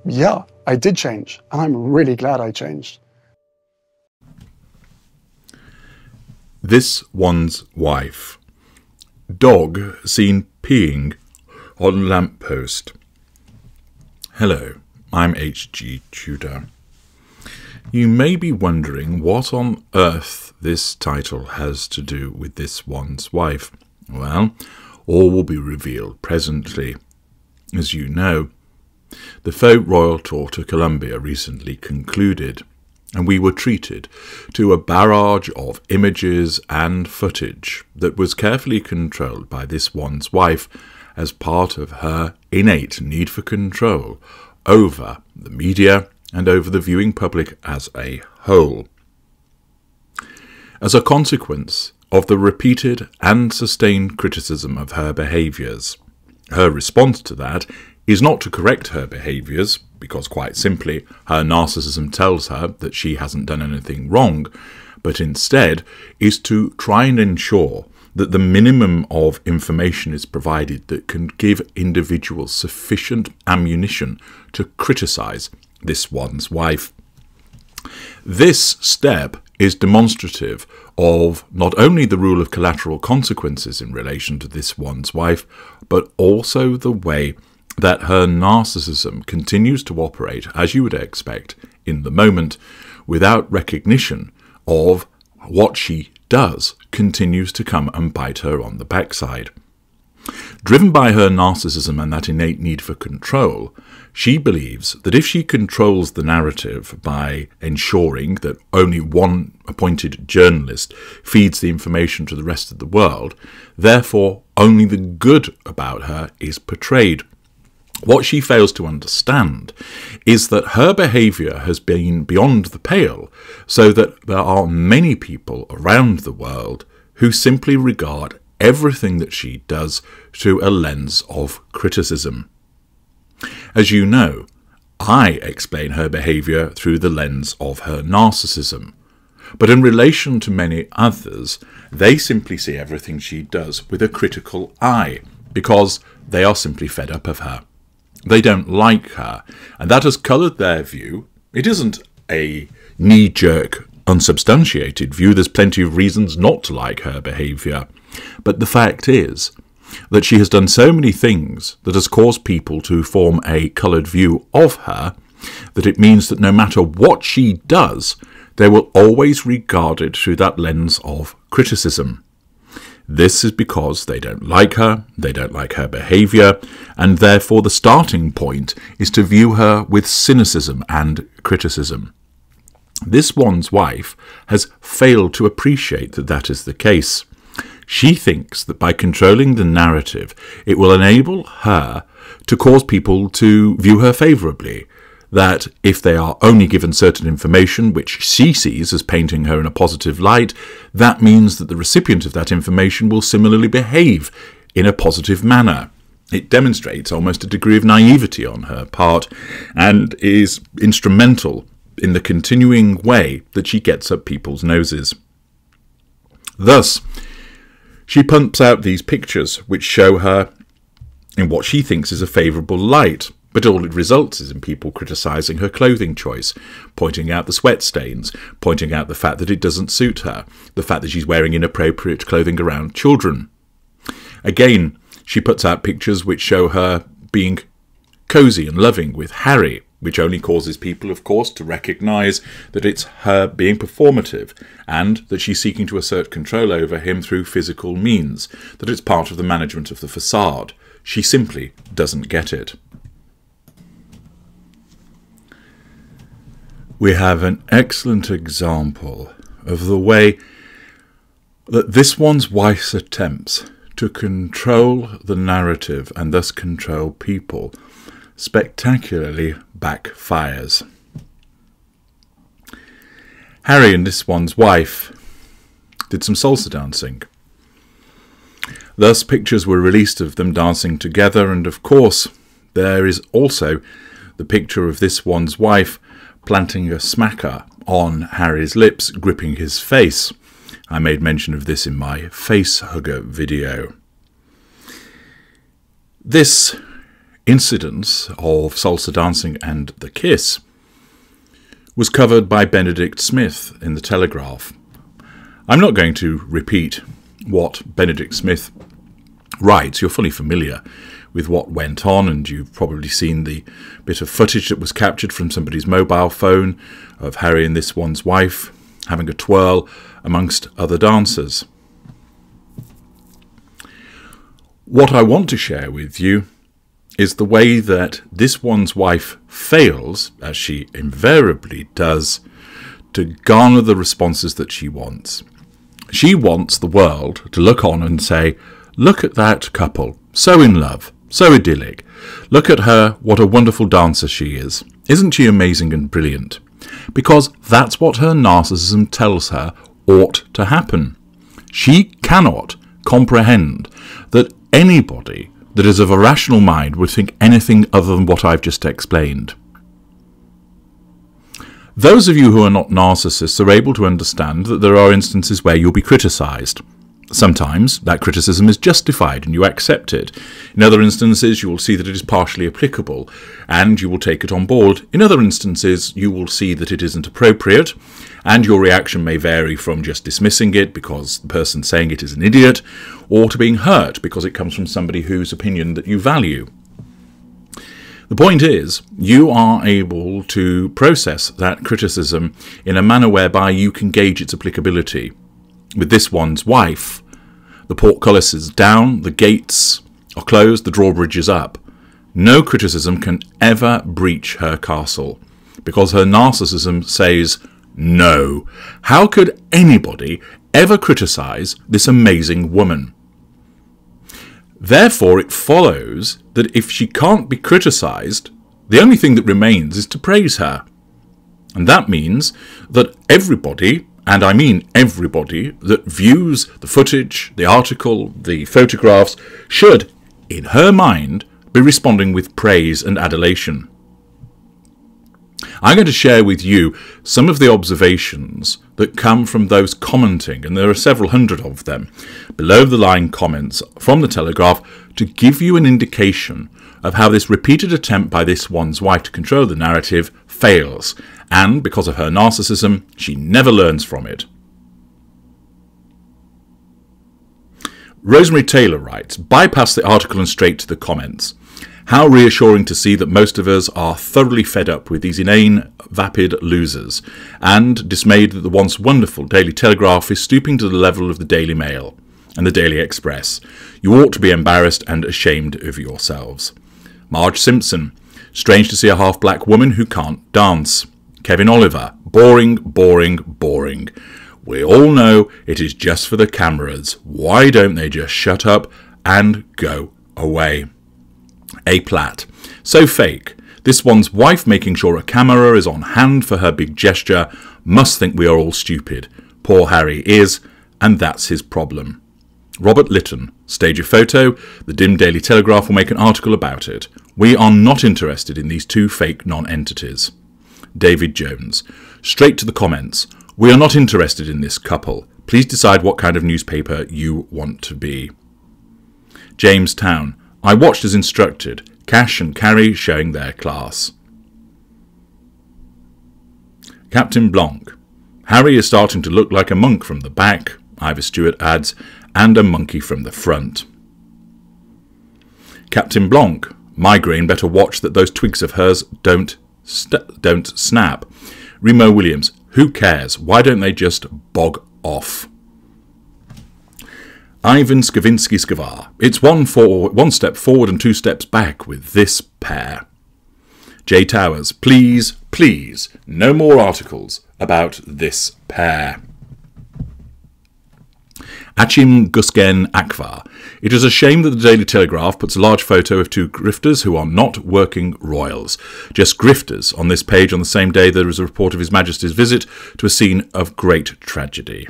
yeah, I did change, and I'm really glad I changed. This one's wife. Dog seen peeing on lamppost. Hello, I'm H.G. Tudor. You may be wondering what on earth this title has to do with this one's wife. Well, all will be revealed presently. As you know, the Faux Royal Tour to Colombia recently concluded, and we were treated to a barrage of images and footage that was carefully controlled by this one's wife as part of her innate need for control over the media and over the viewing public as a whole. As a consequence of the repeated and sustained criticism of her behaviours, her response to that is not to correct her behaviours, because quite simply her narcissism tells her that she hasn't done anything wrong, but instead is to try and ensure that the minimum of information is provided that can give individuals sufficient ammunition to criticise this one's wife. This step is demonstrative of not only the rule of collateral consequences in relation to this one's wife, but also the way that her narcissism continues to operate, as you would expect, in the moment, without recognition of what she does continues to come and bite her on the backside. Driven by her narcissism and that innate need for control, she believes that if she controls the narrative by ensuring that only one appointed journalist feeds the information to the rest of the world, therefore only the good about her is portrayed. What she fails to understand is that her behaviour has been beyond the pale, so that there are many people around the world who simply regard everything that she does through a lens of criticism. As you know, I explain her behaviour through the lens of her narcissism, but in relation to many others, they simply see everything she does with a critical eye, because they are simply fed up of her. They don't like her, and that has coloured their view. It isn't a knee-jerk, unsubstantiated view. There's plenty of reasons not to like her behaviour. But the fact is that she has done so many things that has caused people to form a coloured view of her, that it means that no matter what she does, they will always regard it through that lens of criticism. This is because they don't like her behaviour, and therefore the starting point is to view her with cynicism and criticism. This one's wife has failed to appreciate that that is the case. She thinks that by controlling the narrative, it will enable her to cause people to view her favourably, that if they are only given certain information which she sees as painting her in a positive light, that means that the recipient of that information will similarly behave in a positive manner. It demonstrates almost a degree of naivety on her part, and is instrumental in the continuing way that she gets up people's noses. Thus, she pumps out these pictures which show her in what she thinks is a favourable light, but all it results is in people criticising her clothing choice, pointing out the sweat stains, pointing out the fact that it doesn't suit her, the fact that she's wearing inappropriate clothing around children. Again, she puts out pictures which show her being cosy and loving with Harry, which only causes people, of course, to recognise that it's her being performative, and that she's seeking to assert control over him through physical means, that it's part of the management of the facade. She simply doesn't get it. We have an excellent example of the way that this one's wife's attempts to control the narrative and thus control people spectacularly backfires. Harry and this one's wife did some salsa dancing. Thus pictures were released of them dancing together, and of course there is also the picture of this one's wife planting a smacker on Harry's lips, gripping his face. I made mention of this in my face hugger video. This incidents of salsa dancing and the kiss was covered by Benedict Smith in the Telegraph. I'm not going to repeat what Benedict Smith writes. You're fully familiar with what went on, and you've probably seen the bit of footage that was captured from somebody's mobile phone of Harry and this one's wife having a twirl amongst other dancers. What I want to share with you is the way that this one's wife fails, as she invariably does, to garner the responses that she wants. She wants the world to look on and say, look at that couple, so in love, so idyllic. Look at her, what a wonderful dancer she is. Isn't she amazing and brilliant? Because that's what her narcissism tells her ought to happen. She cannot comprehend that anybody that is of a rational mind would think anything other than what I've just explained. Those of you who are not narcissists are able to understand that there are instances where you'll be criticised. Sometimes that criticism is justified and you accept it. In other instances, you will see that it is partially applicable and you will take it on board. In other instances, you will see that it isn't appropriate, and your reaction may vary from just dismissing it because the person saying it is an idiot, or to being hurt because it comes from somebody whose opinion that you value. The point is, you are able to process that criticism in a manner whereby you can gauge its applicability. With this one's wife, the portcullis is down, the gates are closed, the drawbridge is up. No criticism can ever breach her castle, because her narcissism says no. How could anybody ever criticise this amazing woman? Therefore, it follows that if she can't be criticised, the only thing that remains is to praise her. And that means that everybody, and I mean everybody, that views the footage, the article, the photographs, should, in her mind, be responding with praise and adulation. I'm going to share with you some of the observations that come from those commenting, and there are several hundred of them, below the line comments from the Telegraph, to give you an indication of how this repeated attempt by this one's wife to control the narrative fails, and because of her narcissism, she never learns from it. Rosemary Taylor writes, bypass the article and straight to the comments. How reassuring to see that most of us are thoroughly fed up with these inane, vapid losers, and dismayed that the once wonderful Daily Telegraph is stooping to the level of the Daily Mail and the Daily Express. You ought to be embarrassed and ashamed of yourselves. Marge Simpson, strange to see a half-black woman who can't dance. Kevin Oliver, boring, boring, boring. We all know it is just for the cameras. Why don't they just shut up and go away? A. Platt, so fake. This one's wife making sure a camera is on hand for her big gesture must think we are all stupid. Poor Harry is, and that's his problem. Robert Lytton, stage a photo. The dim Daily Telegraph will make an article about it. We are not interested in these two fake non-entities. David Jones, straight to the comments. We are not interested in this couple. Please decide what kind of newspaper you want to be. James Town, I watched as instructed. Cash and Carrie showing their class. Captain Blanc, Harry is starting to look like a monk from the back, Ivor Stewart adds, and a monkey from the front. Captain Blanc, migraine, better watch that those twigs of hers don't snap. Remo Williams, who cares? Why don't they just bog off? Ivan Skavinsky-Skavar, it's one step forward and two steps back with this pair. Jay Towers, please, please, no more articles about this pair. Achim Gusgen Akvar, it is a shame that the Daily Telegraph puts a large photo of two grifters who are not working royals. Just grifters on this page on the same day there is a report of His Majesty's visit to a scene of great tragedy.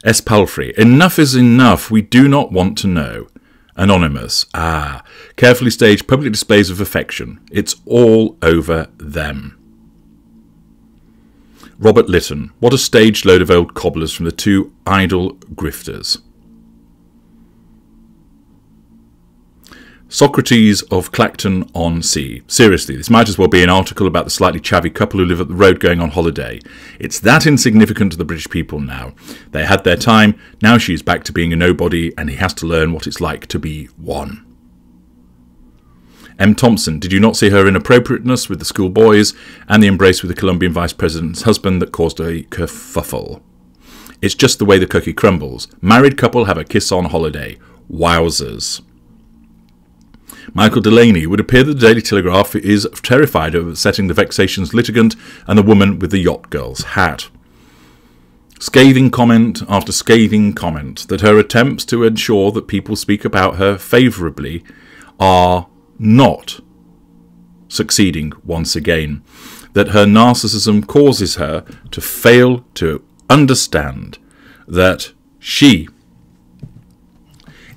S. Palfrey, enough is enough, we do not want to know. Anonymous, carefully staged public displays of affection. It's all over them. Robert Lytton, what a staged load of old cobblers from the two idle grifters. Socrates of Clacton-on-Sea. Seriously, this might as well be an article about the slightly chavvy couple who live at the road going on holiday. It's that insignificant to the British people now. They had their time, now she's back to being a nobody, and he has to learn what it's like to be one. M. Thompson, did you not see her inappropriateness with the schoolboys and the embrace with the Colombian Vice President's husband that caused a kerfuffle? It's just the way the cookie crumbles. Married couple have a kiss on holiday. Wowzers. Michael Delaney, would appear that the Daily Telegraph is terrified of upsetting the vexations litigant and the woman with the yacht girl's hat. Scathing comment after scathing comment that her attempts to ensure that people speak about her favourably are not succeeding once again. That her narcissism causes her to fail to understand that she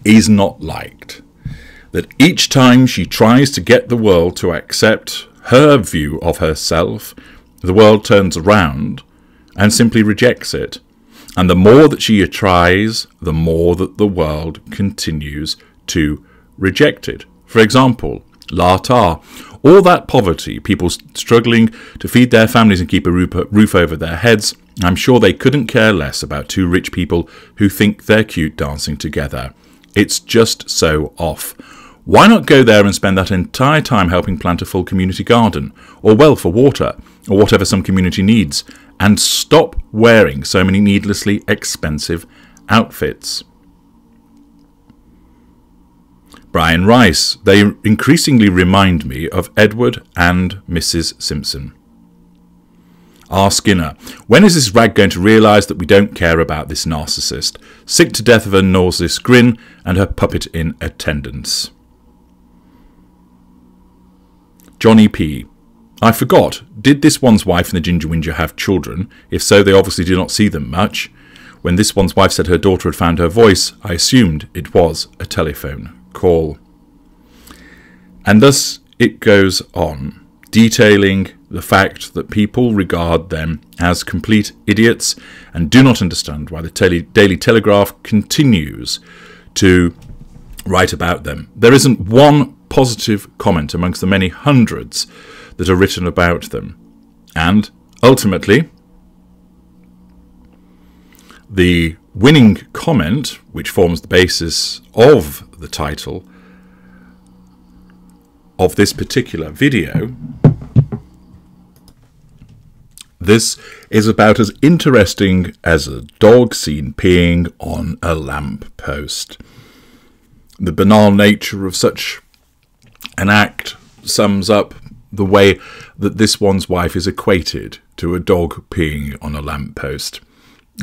is not liked. That each time she tries to get the world to accept her view of herself, the world turns around and simply rejects it. And the more that she tries, the more that the world continues to reject it. For example, Lata, all that poverty, people struggling to feed their families and keep a roof over their heads, I'm sure they couldn't care less about two rich people who think they're cute dancing together. It's just so off. Why not go there and spend that entire time helping plant a full community garden, or well for water, or whatever some community needs, and stop wearing so many needlessly expensive outfits? Brian Rice, they increasingly remind me of Edward and Mrs. Simpson. R. Skinner, when is this rag going to realise that we don't care about this narcissist? Sick to death of her nauseous grin and her puppet in attendance. Johnny P. I forgot, did this one's wife and the Ginger Whinger have children? If so, they obviously do not see them much. When this one's wife said her daughter had found her voice, I assumed it was a telephone call. And thus it goes on, detailing the fact that people regard them as complete idiots and do not understand why the Daily Telegraph continues to write about them. There isn't one positive comment amongst the many hundreds that are written about them. And ultimately, the winning comment, which forms the basis of the title of this particular video, this is about as interesting as a dog seen peeing on a lamp post. The banal nature of such an act sums up the way that this one's wife is equated to a dog peeing on a lamppost.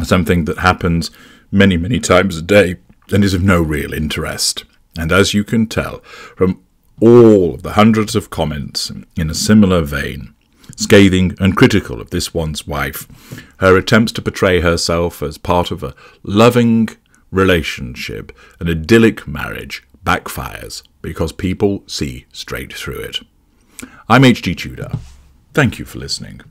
Something that happens many, many times a day and is of no real interest. And as you can tell from all of the hundreds of comments in a similar vein, scathing and critical of this one's wife, her attempts to portray herself as part of a loving relationship, an idyllic marriage, backfires because people see straight through it. I'm H.G. Tudor. Thank you for listening.